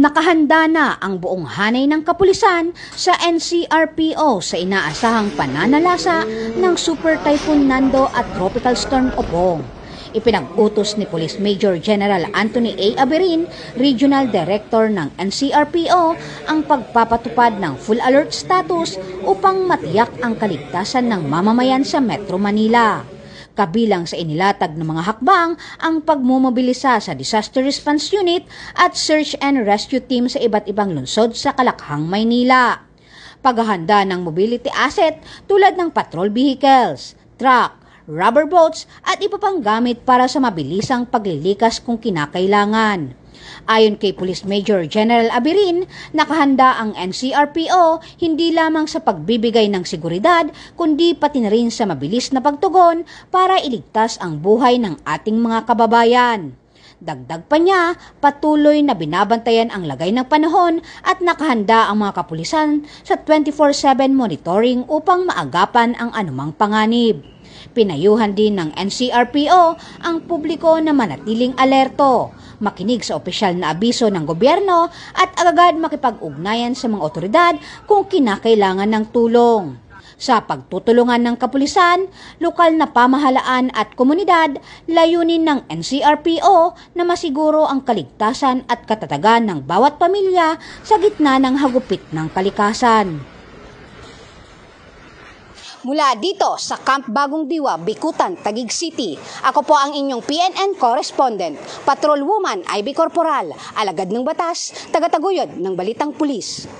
Nakahanda na ang buong hanay ng kapulisan sa NCRPO sa inaasahang pananalasa ng Super Typhoon Nando at Tropical Storm Opong. Ipinag-utos ni Police Major General Anthony A. Aberin, Regional Director ng NCRPO, ang pagpapatupad ng full alert status upang matiyak ang kaligtasan ng mamamayan sa Metro Manila. Kabilang sa inilatag ng mga hakbang ang pagmumobilisa sa Disaster Response Unit at Search and Rescue Team sa iba't ibang lungsod sa Kalakhang, Maynila. Paghahanda ng mobility asset tulad ng patrol vehicles, truck, rubber boats at iba pang gamit para sa mabilisang paglilikas kung kinakailangan. Ayon kay Police Major General Aberin, nakahanda ang NCRPO hindi lamang sa pagbibigay ng seguridad kundi pati na rin sa mabilis na pagtugon para iligtas ang buhay ng ating mga kababayan. Dagdag pa niya, patuloy na binabantayan ang lagay ng panahon at nakahanda ang mga kapulisan sa 24/7 monitoring upang maagapan ang anumang panganib. Pinayuhan din ng NCRPO ang publiko na manatiling alerto, makinig sa opisyal na abiso ng gobyerno at agad makipag-ugnayan sa mga otoridad kung kinakailangan ng tulong. Sa pagtutulungan ng kapulisan, lokal na pamahalaan at komunidad, layunin ng NCRPO na masiguro ang kaligtasan at katatagan ng bawat pamilya sa gitna ng hagupit ng kalikasan. Mula dito sa Camp Bagong Diwa, Bikutan, Taguig City, ako po ang inyong PNN correspondent, Patrol Woman Ivy Corporal, alagad ng batas, tagataguyod ng Balitang Pulis.